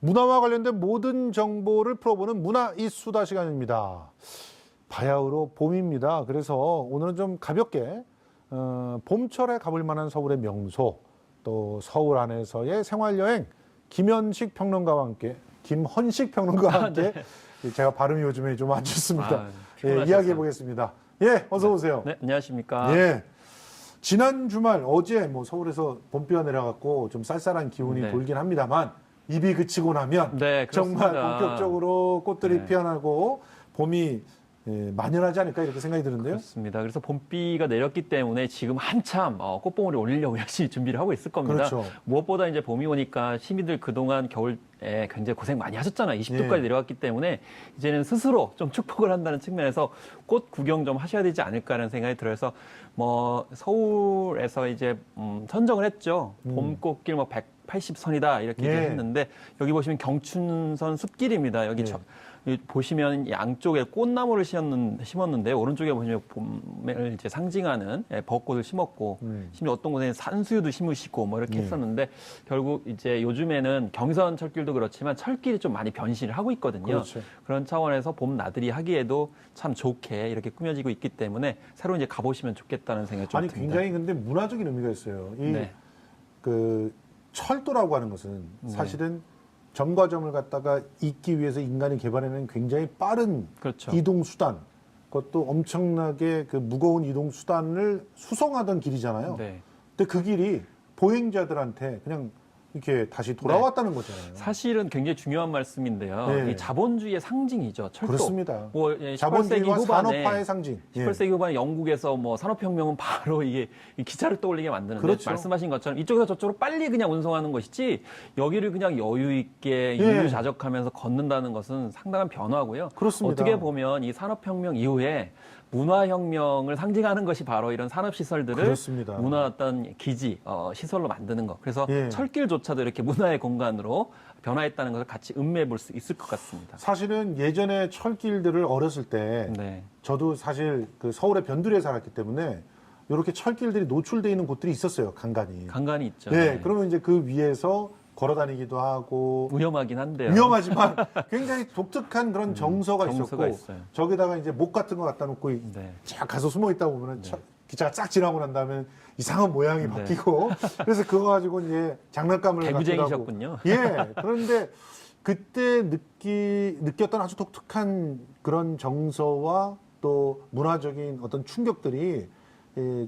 문화와 관련된 모든 정보를 풀어보는 문화 이수다 시간입니다. 바야흐로 봄입니다. 그래서 오늘은 좀 가볍게 봄철에 가볼 만한 서울의 명소, 또 서울 안에서의 생활여행, 김헌식 평론가와 함께 네. 제가 발음이 요즘에 좀 안 좋습니다. 피곤하셔서. 이야기해 보겠습니다. 예, 어서 오세요. 네, 안녕하십니까. 예. 지난 주말 어제 뭐 서울에서 봄비가 내려갔고 좀 쌀쌀한 기운이 네. 돌긴 합니다만 입이 그치고 나면 네, 정말 그렇습니다. 본격적으로 꽃들이 네. 피어나고 봄이 만연하지 않을까 이렇게 생각이 드는데요. 그렇습니다. 그래서 봄비가 내렸기 때문에 지금 한참 꽃봉오리 올리려고 열심히 준비를 하고 있을 겁니다. 그렇죠. 무엇보다 이제 봄이 오니까 시민들 그동안 겨울에 굉장히 고생 많이 하셨잖아요. 20도까지 예. 내려왔기 때문에 이제는 스스로 좀 축복을 한다는 측면에서 꽃 구경 좀 하셔야 되지 않을까라는 생각이 들어서 뭐 서울에서 이제 선정을 했죠. 봄꽃길 뭐 180선이다 이렇게 예. 했는데 여기 보시면 경춘선 숲길입니다. 여기 보시면 양쪽에 꽃나무를 심었는데 오른쪽에 보시면 봄을 이제 상징하는 벚꽃을 심었고 심지어 어떤 곳에는 산수유도 심으시고 뭐 이렇게 했었는데 결국 이제 요즘에는 경선 철길도 그렇지만 철길이 좀 많이 변신을 하고 있거든요. 그렇죠. 그런 차원에서 봄 나들이 하기에도 참 좋게 이렇게 꾸며지고 있기 때문에 새로 이제 가보시면 좋겠다는 생각이 좀 아니 듭니다. 굉장히 근데 문화적인 의미가 있어요. 네. 그 철도라고 하는 것은 사실은 점과 점을 갖다가 잇기 위해서 인간이 개발해낸 굉장히 빠른 그렇죠. 이동 수단, 그것도 엄청나게 그 무거운 이동 수단을 수송하던 길이잖아요. 네. 근데 그 길이 보행자들한테 그냥 이렇게 다시 돌아왔다는 거잖아요. 사실은 굉장히 중요한 말씀인데요. 네. 이 자본주의의 상징이죠. 철도. 그렇습니다. 뭐 18세기 자본주의와 후반에 산업화의 상징. 예. 18세기 후반에 영국에서 뭐 산업혁명은 바로 이게 이 기차를 떠올리게 만드는데 그렇죠. 말씀하신 것처럼 이쪽에서 저쪽으로 빨리 그냥 운송하는 것이지 여기를 그냥 여유 있게 예. 유유자적하면서 걷는다는 것은 상당한 변화고요. 그렇습니다. 어떻게 보면 이 산업혁명 이후에 문화혁명을 상징하는 것이 바로 이런 산업시설들을 그렇습니다. 문화 어떤 기지, 시설로 만드는 것. 그래서 예. 철길조차도 이렇게 문화의 공간으로 변화했다는 것을 같이 음미해 볼 수 있을 것 같습니다. 사실은 예전에 철길들을 어렸을 때 네. 저도 사실 그 서울의 변두리에 살았기 때문에 이렇게 철길들이 노출되어 있는 곳들이 있었어요, 간간히. 간간이 있죠. 네, 그러면 이제 그 위에서 걸어 다니기도 하고 위험하긴 한데요. 위험하지만 굉장히 독특한 그런 정서가 정서가 있었고 있어요. 저기다가 이제 목 같은 거 갖다 놓고 네. 쫙 가서 숨어 있다 보면은 기차가 싹 지나고 난 다음에 이상한 모양이 네. 바뀌고 그래서 그거 가지고 이제 장난감을 갖기도 하고. 개구쟁이셨군요. 예. 그런데 그때 느꼈던 아주 독특한 그런 정서와 또 문화적인 어떤 충격들이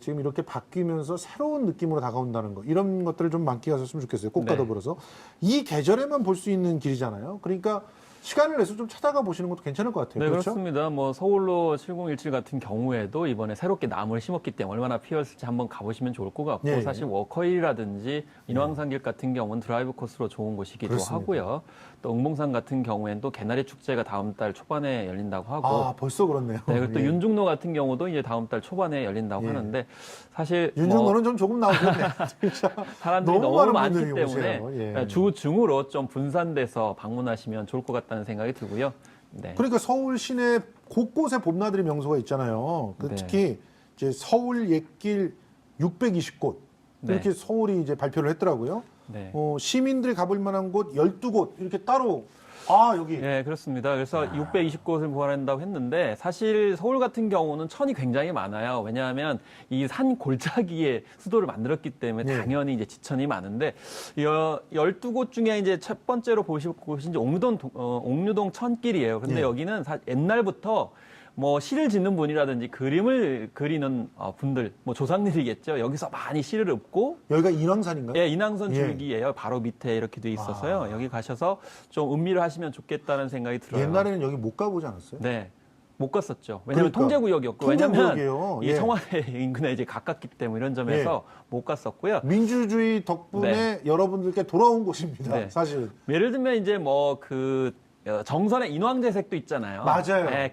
지금 이렇게 바뀌면서 새로운 느낌으로 다가온다는 거 이런 것들을 좀 만끽하셨으면 좋겠어요. 꽃과 네. 더불어서 이 계절에만 볼 수 있는 길이잖아요. 그러니까 시간을 내서 좀 찾아가 보시는 것도 괜찮을 것 같아요. 네, 그렇죠? 그렇습니다. 뭐 서울로 7017 같은 경우에도 이번에 새롭게 나무를 심었기 때문에 얼마나 피었을지 한번 가보시면 좋을 것 같고 예. 사실 워커힐이라든지 인왕산길 같은 경우는 드라이브 코스로 좋은 곳이기도 그렇습니다. 하고요. 또 응봉산 같은 경우에는 또 개나리 축제가 다음 달 초반에 열린다고 하고 아, 벌써 그렇네요. 네, 그리고 또 예. 윤중로 같은 경우도 이제 다음 달 초반에 열린다고 예. 하는데 사실 윤중로는 좀 조금 나오겠네. 진짜. 사람들이 너무 너무 많은 많기 분들이 때문에 오세요. 예. 주중으로 좀 분산돼서 방문하시면 좋을 것 같다는 생각이 들고요. 네. 그러니까 서울 시내 곳곳에 봄나들이 명소가 있잖아요. 네. 특히 이제 서울 옛길 620곳 네. 이렇게 서울이 이제 발표를 했더라고요. 네. 시민들이 가볼 만한 곳 12곳 이렇게 따로 여기 네, 그렇습니다. 그래서 620곳을 보완한다고 했는데 사실 서울 같은 경우는 천이 굉장히 많아요. 왜냐하면 이 산 골짜기에 수도를 만들었기 때문에 네. 당연히 이제 지천이 많은데 12곳 중에 이제 첫 번째로 보실 곳이 이제 옥류동 천길이에요. 근데 네. 여기는 옛날부터 뭐 시를 짓는 분이라든지 그림을 그리는 분들, 뭐 조상들이겠죠. 여기서 많이 시를 읊고 여기가 인왕산인가요? 예, 인왕선 예. 줄기예요. 바로 밑에 이렇게 돼 있어서요. 여기 가셔서 좀 음미를 하시면 좋겠다는 생각이 들어요. 옛날에는 여기 못 가보지 않았어요? 네. 못 갔었죠. 왜냐하면 그러니까. 통제구역이었고, 왜냐하면 통제구역이에요. 이 예. 청와대 인근에 이제 가깝기 때문에 이런 점에서 못 갔었고요. 민주주의 덕분에 여러분들께 돌아온 곳입니다. 네. 사실. 예를 들면 이제 뭐 정선의 인왕제색도 있잖아요. 맞아요. 네,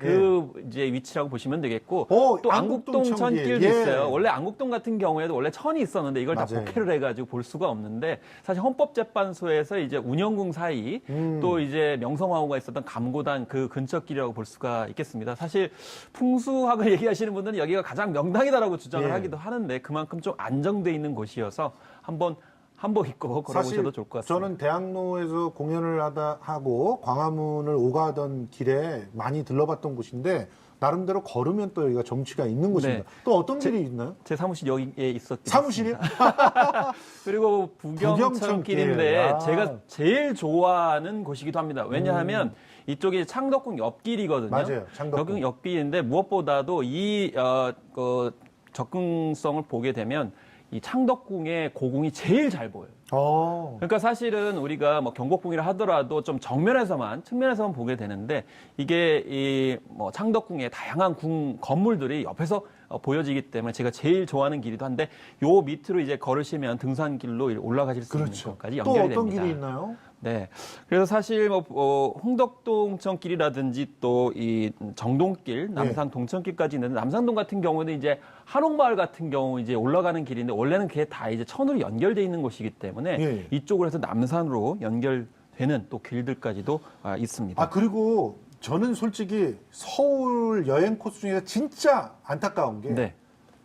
이제 위치라고 보시면 되겠고 또 안국동 안국동 천길. 천길도 예. 있어요. 원래 안국동 같은 경우에도 원래 천이 있었는데 이걸 다 맞아요. 복회를 해가지고 볼 수가 없는데 사실 헌법재판소에서 이제 운영궁 사이 또 이제 명성황후가 있었던 감고단 그 근처 길이라고 볼 수가 있겠습니다. 사실 풍수학을 얘기하시는 분들은 여기가 가장 명당이다라고 주장을 예. 하기도 하는데 그만큼 좀 안정돼 있는 곳이어서 한번 한복 입고 걸어보셔도 좋을 것 같습니다. 저는 대학로에서 공연을 하고 광화문을 오가던 길에 많이 들러봤던 곳인데 나름대로 걸으면 또 여기가 정취가 있는 곳입니다. 네. 또 어떤 길이 있나요? 제 사무실 여기에 있었기 사무실이요? 그리고 부경천길인데 아. 제가 제일 좋아하는 곳이기도 합니다. 왜냐하면 이쪽이 창덕궁 옆길이거든요. 맞아요. 창덕궁. 옆길인데 무엇보다도 이 접근성을 보게 되면 이 창덕궁의 고궁이 제일 잘 보여요. 그러니까 사실은 우리가 뭐 경복궁이라 하더라도 좀 측면에서만 보게 되는데 이게 이 뭐 창덕궁의 다양한 궁 건물들이 옆에서 보여지기 때문에 제가 제일 좋아하는 길이기도 한데 요 밑으로 이제 걸으시면 등산길로 올라가실 수 있는 것까지 또 연결이 어떤 됩니다. 길이 있나요? 네. 그래서 사실 홍덕동천길이라든지 또 이 정동길, 남산 동천길까지 있는데 남산동 같은 경우는 이제 한옥마을 같은 경우 이제 올라가는 길인데 원래는 그게 다 이제 천으로 연결돼 있는 곳이기 때문에 예. 이쪽으로 해서 남산으로 연결되는 또 길들까지도 있습니다. 아, 그리고 저는 솔직히 서울 여행 코스 중에서 진짜 안타까운 게 네.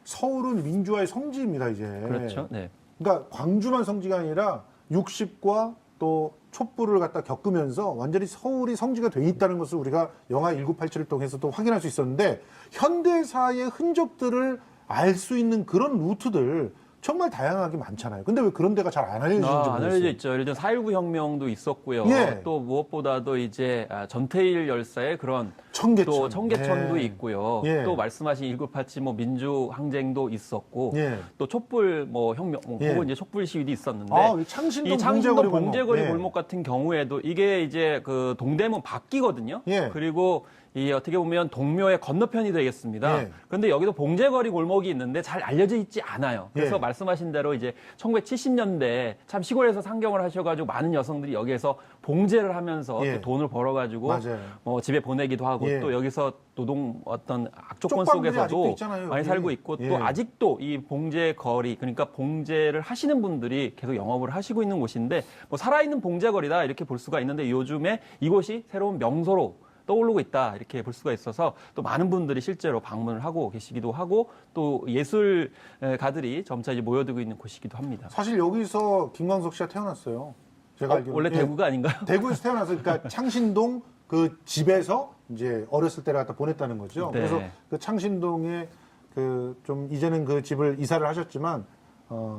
서울은 민주화의 성지입니다, 이제. 그렇죠. 네. 그러니까 광주만 성지가 아니라 60과 또 촛불을 갖다 겪으면서 완전히 서울이 성지가 돼 있다는 것을 우리가 영화 1987을 통해서도 확인할 수 있었는데 현대사의 흔적들을 알 수 있는 그런 루트들 정말 다양하게 많잖아요. 근데 왜 그런 데가 잘 안 알려지는지 안 모르겠어요. 알려져 있죠. 예를 들어 4.19 혁명도 있었고요. 예. 또 무엇보다도 이제 전태일 열사의 그런 청계천. 또 청계천도 예. 있고요. 예. 또 말씀하신 1987 뭐 민주 항쟁도 있었고 예. 또 촛불 뭐 혁명 예. 혹은 이제 촛불 시위도 있었는데 아, 이 창신동 이 창신동 봉제거리 봉제거리 골목. 골목 같은 경우에도 이게 이제 그 동대문 밖이거든요. 예. 그리고 이 어떻게 보면 동묘의 건너편이 되겠습니다. 예. 그런데 여기도 봉제거리 골목이 있는데 잘 알려져 있지 않아요. 그래서 예. 말씀하신 대로 이제 1970년대 참 시골에서 상경을 하셔가지고 많은 여성들이 여기에서 봉제를 하면서 예. 또 돈을 벌어가지고 맞아요. 뭐 집에 보내기도 하고 예. 또 여기서 노동 어떤 악조건 쪽방들이 아직도 속에서도 있잖아요, 많이 여기. 살고 있고 예. 또 아직도 이 봉제거리 그러니까 봉제를 하시는 분들이 계속 영업을 하시고 있는 곳인데 뭐 살아있는 봉제거리다 이렇게 볼 수가 있는데 요즘에 이곳이 새로운 명소로 떠오르고 있다 이렇게 볼 수가 있어서 또 많은 분들이 실제로 방문을 하고 계시기도 하고 또 예술가들이 점차 이제 모여들고 있는 곳이기도 합니다. 사실 여기서 김광석 씨가 태어났어요. 제가 알기로는. 원래 예. 대구가 아닌가요? 대구에서 태어나서 그러니까 창신동 그 집에서 이제 어렸을 때를 갖다 보냈다는 거죠. 네. 그래서 그 창신동에 그 좀 이제는 그 집을 이사를 하셨지만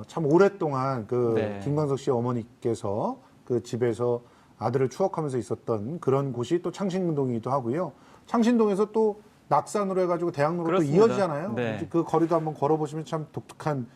참 오랫동안 그 네. 김광석 씨 어머니께서 그 집에서 아들을 추억하면서 있었던 그런 곳이 또 창신동이기도 하고요. 창신동에서 또 낙산으로 해가지고 대학로로 그렇습니다. 또 이어지잖아요. 네. 그 거리도 한번 걸어보시면 참 독특한.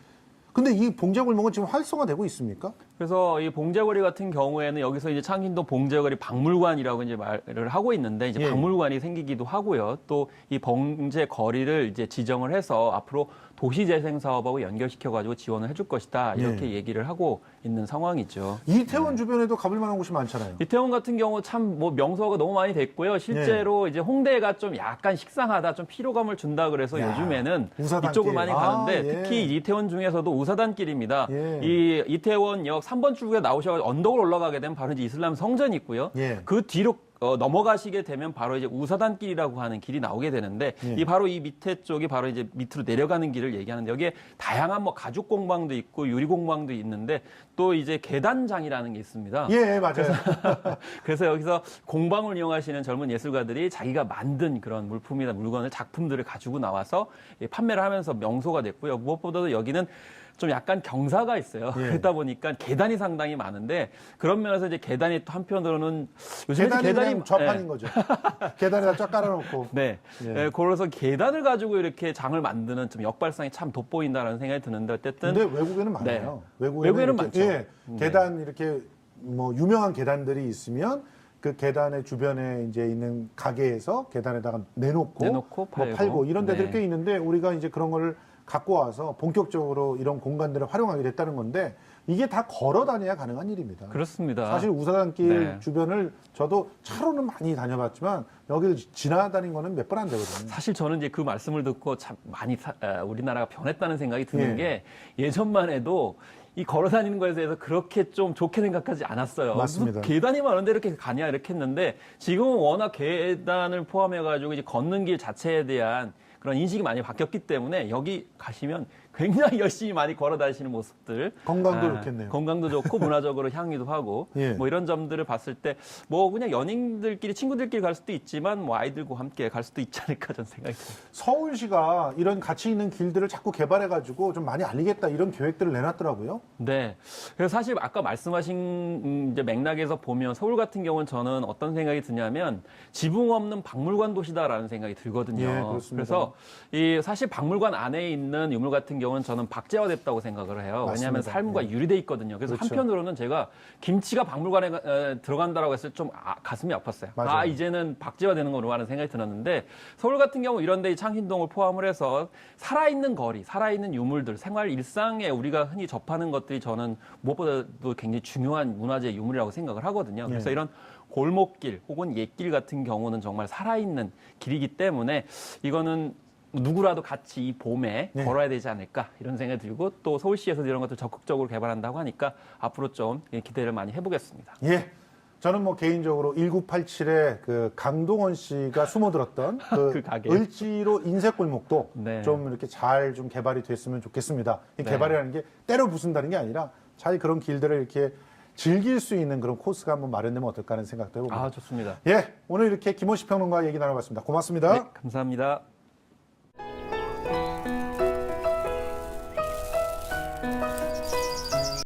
근데 이 봉제골목은 지금 활성화되고 있습니까? 그래서 이 봉제거리 같은 경우에는 여기서 이제 창신동 봉제거리 박물관이라고 이제 말을 하고 있는데 이제 예. 박물관이 생기기도 하고요. 또 이 봉제거리를 이제 지정을 해서 앞으로 도시재생 사업하고 연결시켜 가지고 지원을 해줄 것이다 이렇게 예. 얘기를 하고 있는 상황이죠. 이태원 주변에도 가볼 만한 곳이 많잖아요. 이태원 같은 경우 참 뭐 명소가 너무 많이 됐고요. 실제로 이제 홍대가 좀 약간 식상하다, 좀 피로감을 준다 그래서 야, 요즘에는 우사단길. 이쪽을 많이 가는데 예. 특히 이태원 중에서도 우사단길입니다. 예. 이 이태원역 3번 출구에 나오셔서 언덕을 올라가게 되면 바로 이제 이슬람 성전이 있고요. 예. 그 뒤로 넘어가시게 되면 바로 이제 우사단길이라고 하는 길이 나오게 되는데 예. 이 바로 이 밑에 쪽이 바로 이제 밑으로 내려가는 길을 얘기하는데 여기에 다양한 뭐 가죽 공방도 있고 유리 공방도 있는데 또 이제 계단장이라는 게 있습니다. 예, 맞아요. 그래서 여기서 공방을 이용하시는 젊은 예술가들이 자기가 만든 그런 물품이나 물건을 작품들을 가지고 나와서 판매를 하면서 명소가 됐고요. 무엇보다도 여기는 좀 약간 경사가 있어요. 예. 그러다 보니까 계단이 상당히 많은데 그런 면에서 이제 계단이 또 한편으로는 요즘에 계단이 그냥 좌판인 예. 거죠. 계단에다 쫙 깔아놓고. 네. 예. 예, 그래서 계단을 가지고 이렇게 장을 만드는 좀 역발상이 참 돋보인다라는 생각이 드는데 어쨌든 근데 외국에는 많아요. 외국에는 외국에는 이렇게, 많죠. 예, 계단 이렇게 뭐 유명한 계단들이 있으면 그 계단의 주변에 이제 있는 가게에서 계단에다가 내놓고 뭐 팔고 이런 데들이 네. 꽤 있는데 우리가 이제 그런 거를 갖고 와서 본격적으로 이런 공간들을 활용하게 됐다는 건데 이게 다 걸어 다녀야 가능한 일입니다. 그렇습니다. 사실 우사단길 네. 주변을 저도 차로는 많이 다녀봤지만 여기를 지나다닌 거는 몇 번 안 되거든요. 사실 저는 이제 그 말씀을 듣고 참 많이 우리나라가 변했다는 생각이 드는 예. 게 예전만 해도 이 걸어 다니는 거에 대해서 그렇게 좀 좋게 생각하지 않았어요. 맞습니다. 무슨 계단이 많은데 이렇게 가냐 이렇게 했는데 지금은 워낙 계단을 포함해 가지고 이제 걷는 길 자체에 대한 그런 인식이 많이 바뀌었기 때문에 여기 가시면 굉장히 열심히 많이 걸어 다니시는 모습들. 건강도 좋겠네요. 건강도 좋고 문화적으로 향유도 하고 예. 뭐 이런 점들을 봤을 때 뭐 그냥 연인들끼리 친구들끼리 갈 수도 있지만 뭐 아이들과 함께 갈 수도 있지 않을까 저는 생각이 듭니다. 서울시가 이런 가치 있는 길들을 자꾸 개발해가지고 좀 많이 알리겠다 이런 계획들을 내놨더라고요. 네. 그래서 사실 아까 말씀하신 이제 맥락에서 보면 서울 같은 경우는 저는 어떤 생각이 드냐면 지붕 없는 박물관 도시다라는 생각이 들거든요. 예, 그렇습니다. 그래서 이 사실 박물관 안에 있는 유물 같은 경우는 저는 박제화됐다고 생각을 해요. 왜냐하면 맞습니다. 삶과 유리돼 있거든요. 그래서 그렇죠. 한편으로는 제가 김치가 박물관에 들어간다라고 했을 때 좀 가슴이 아팠어요. 맞아요. 이제는 박제화되는 거로 하는 생각이 들었는데 서울 같은 경우 이런 데 창신동을 포함을 해서 살아있는 거리, 살아있는 유물들, 생활 일상에 우리가 흔히 접하는 것들이 저는 무엇보다도 굉장히 중요한 문화재 유물이라고 생각을 하거든요. 그래서 네. 이런 골목길 혹은 옛길 같은 경우는 정말 살아있는 길이기 때문에 이거는 누구라도 같이 이 봄에 네. 걸어야 되지 않을까 이런 생각이 들고 또 서울시에서 이런 것들 적극적으로 개발한다고 하니까 앞으로 좀 기대를 많이 해보겠습니다. 예. 저는 뭐 개인적으로 1987에 그 강동원 씨가 숨어들었던 그, 그 가게. 을지로 인쇄골목도 네. 좀 이렇게 잘 좀 개발이 됐으면 좋겠습니다. 이 네. 개발이라는 게 때려 부순다는 게 아니라 잘 그런 길들을 이렇게 즐길 수 있는 그런 코스가 한번 마련되면 어떨까 하는 생각도 해봅니다. 좋습니다. 예, 오늘 이렇게 김원식 평론가 얘기 나눠봤습니다. 고맙습니다. 네, 감사합니다.